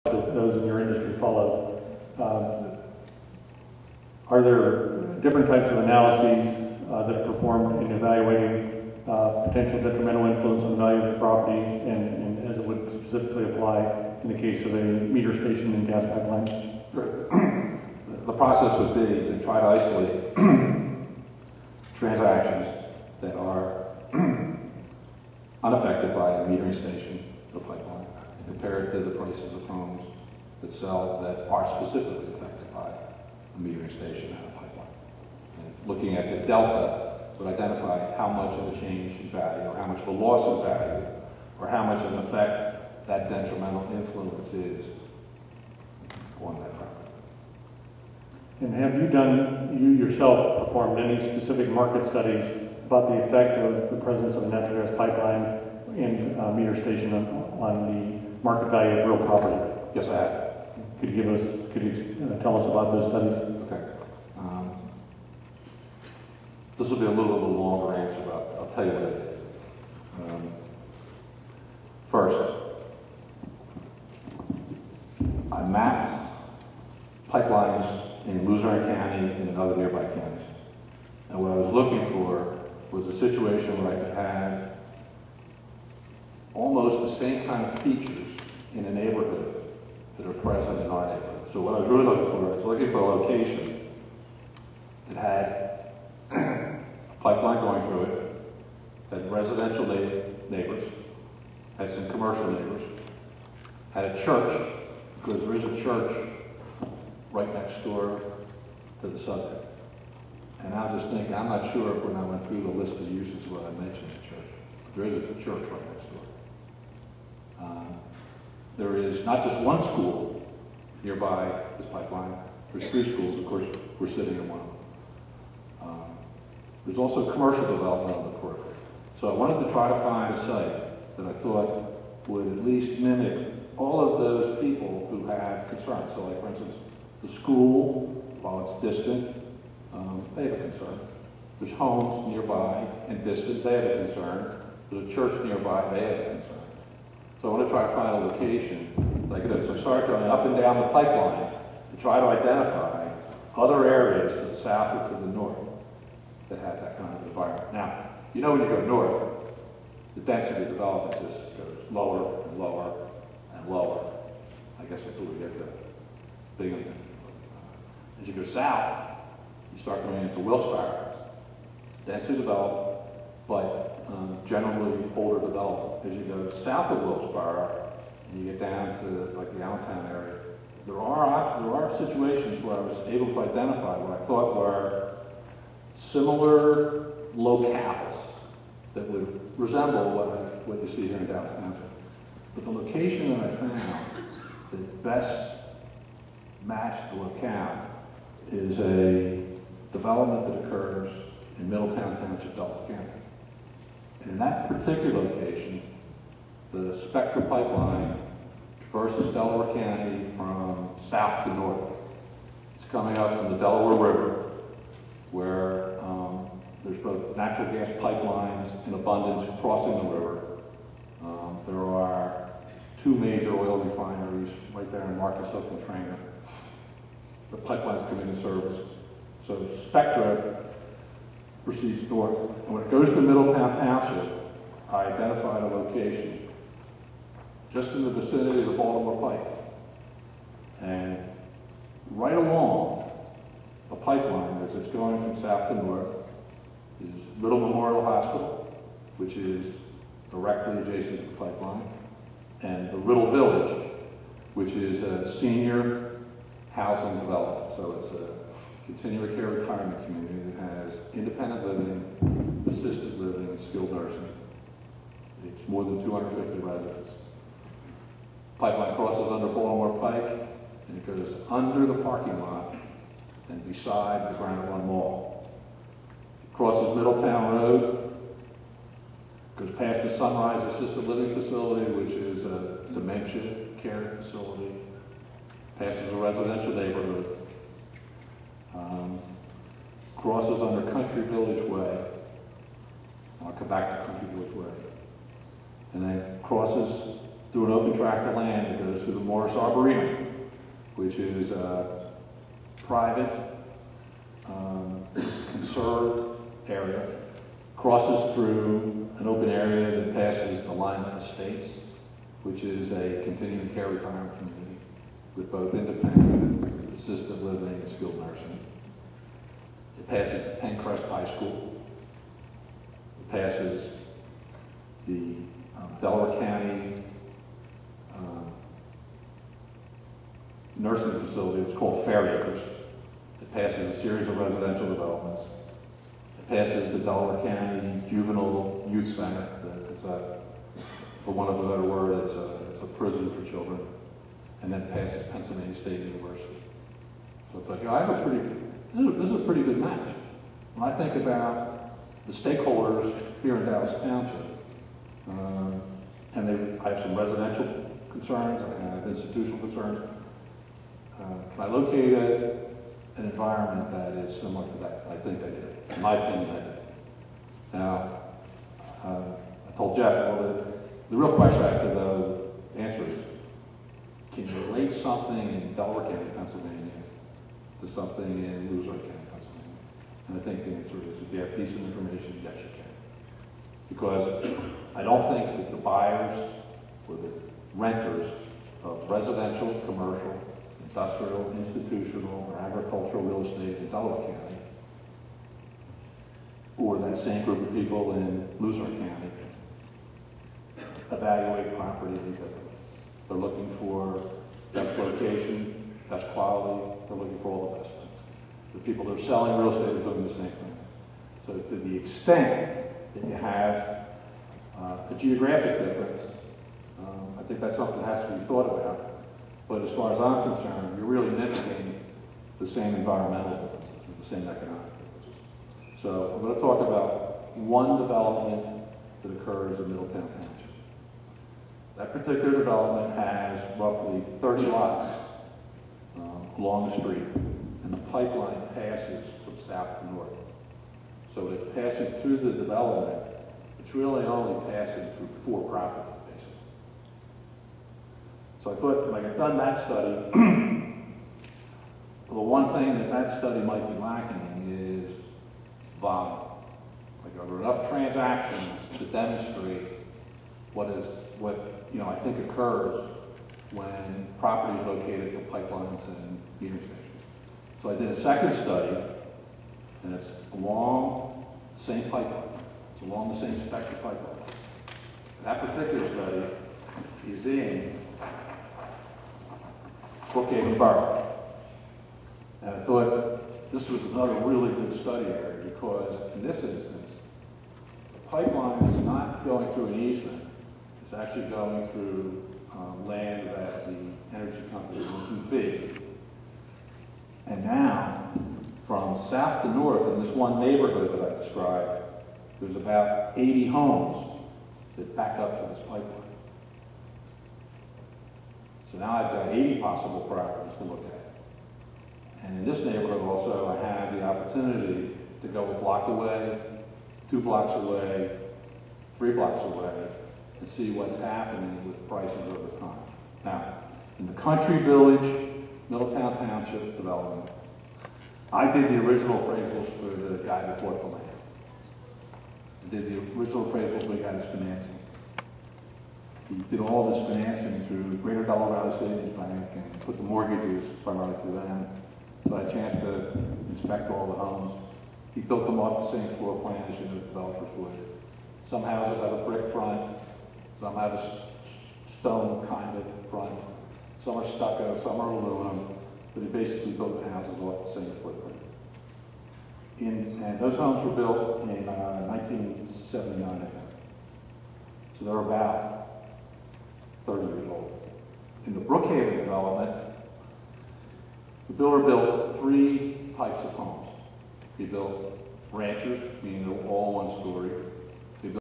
that those in your industry follow. Are there different types of analyses that are performed in evaluating potential detrimental influence on the value of the property, and as it would specifically apply in the case of a meter station and gas pipeline? Sure. The process would be to try to isolate transactions that are unaffected by a metering station or pipeline and compare it to the prices of homes that sell that are specifically affected by a metering station and a pipeline. And looking at the delta would identify how much of a change in value or how much of a loss of value or how much of an effect that detrimental influence is on that property. And have you yourself performed any specific market studies about the effect of the presence of a natural gas pipeline and a meter station on the market value of real property? Yes, I have. Could you tell us about those studies? Okay. This will be a little bit of a longer answer, but I'll tell you what it is. First, I mapped pipelines in Luzerne County and in other nearby counties. And what I was looking for was a situation where I could have almost the same kind of features in a neighborhood that are present in our neighborhood. So what I was really looking for, I was looking for a location that had a pipeline going through it, had residential neighbors, had some commercial neighbors, had a church, because there is a church right next door to the subject. And I'm just thinking, I'm not sure if when I went through the list of uses what I mentioned the church. But there is a church right next door. There is not just one school nearby this pipeline. There's 3 schools. Of course, we're sitting in one of them. There's also commercial development on the periphery. So I wanted to try to find a site that I thought would at least mimic all of those people who have concerns. So like, for instance, the school, while it's distant, they have a concern. There's homes nearby and distant, they have a concern. There's a church nearby, they have a concern. So I want to try to find a location like this. So I started going up and down the pipeline to try to identify other areas to the south or to the north that had that kind of environment. Now, you know when you go north, the density of development just goes lower and lower and lower. I guess until we get to Binghamton. As you go south, you start going into Wilkes-Barre. Densely developed, but generally older development. As you go south of Wilkes-Barre and you get down to like the Allentown area, there are situations where I was able to identify what I thought were similar locales that would resemble what you see here in Dallas Township. But the location that I found that best matched the locale is a development that occurs in Middletown Township, Dallas County. And in that particular location, the Spectra pipeline traverses Delaware County from south to north. It's coming up from the Delaware River, where there's both natural gas pipelines in abundance crossing the river. There are 2 major oil refineries right there in Marcus Hook and Trainer. The pipelines come into service. So Spectra proceeds north. And when it goes to Middletown Township, I identified a location just in the vicinity of the Baltimore Pike. And right along the pipeline as it's going from south to north is Riddle Memorial Hospital, which is directly adjacent to the pipeline, and the Riddle Village, which is a senior housing development. So it's a continuing care retirement community that has independent living, assisted living, and skilled nursing. It's more than 250 residents. The pipeline crosses under Baltimore Pike, and it goes under the parking lot and beside the Granite Run Mall. It crosses Middletown Road, goes past the Sunrise Assisted Living Facility, which is a dementia care facility, passes a residential neighborhood, crosses under Country Village Way. I'll come back to Country Village Way. And then crosses through an open tract of land that goes through the Morris Arboretum, which is a private, conserved area, crosses through an open area that passes the Lyman Estates, which is a continuing care retirement community with both independent, assisted living, and skilled nursing. It passes Pencrest High School. It passes the Delaware County nursing facility. It's called Fair Acres. It passes a series of residential developments. It passes the Delaware County Juvenile Youth Center. It's a, for want of a better word, it's a prison for children. And then it passes Pennsylvania State University. So it's like, you know, I have a pretty, this is a pretty good match. When I think about the stakeholders here in Dallas Township, and I have some residential concerns, I have institutional concerns. Can I locate an environment that is similar to that? I think I did. In my opinion, I did. Now, I told Jeff, well, the real question I have to answer is, can you relate something in Delaware County, Pennsylvania, to something in Luzerne County, Pennsylvania? And I think the answer is, if you have decent information, yes, you can. Because I don't think that the buyers or the renters of residential, commercial, industrial, institutional, or agricultural real estate in Delaware County, or that same group of people in Luzerne County, evaluate property any differently. They're looking for best location, best quality, they're looking for all the best things. The people that are selling real estate are doing the same thing. So to the extent that you have a geographic difference, I think that's something that has to be thought about. But as far as I'm concerned, you're really mimicking the same environmental differences, the same economic differences. So I'm going to talk about one development that occurs in Middletown Township. That particular development has roughly 30 lots along the street, and the pipeline passes from south to north. So it's passing through the development. It's really only passing through 4 properties. So I thought, like, I've done that study. The one thing that study might be lacking is volume. Like, are there enough transactions to demonstrate what I think occurs when property is located at pipelines and metering stations. So I did a second study, and it's along the same pipeline. It's along the same spectrum pipeline. That particular study is in Brookhaven Borough. And I thought this was another really good study area because in this instance, the pipeline is not going through an easement. It's actually going through land that the energy company owns in fee. And now, from south to north, in this one neighborhood that I described, there's about 80 homes that back up to this pipeline. So now I've got 80 possible properties to look at. And in this neighborhood also, I have the opportunity to go a block away, 2 blocks away, 3 blocks away, and see what's happening with prices over time. Now, in the Country Village, Middletown Township development, I did the original appraisals for the guy that bought the land. I did the original appraisals for the guy that's financing. He did all this financing through Greater Delaware Savings Bank and put the mortgages primarily through them. So I had a chance to inspect all the homes. He built them off the same floor plan as the developers would. Some houses have a brick front, some have a stone kind of front, some are stucco, some are aluminum, but he basically built the houses off the same footprint. And those homes were built in 1979, I think. So they're about 30 years old. In the Brookhaven development, the builder built 3 types of homes. He built ranchers, meaning they're all 1 story.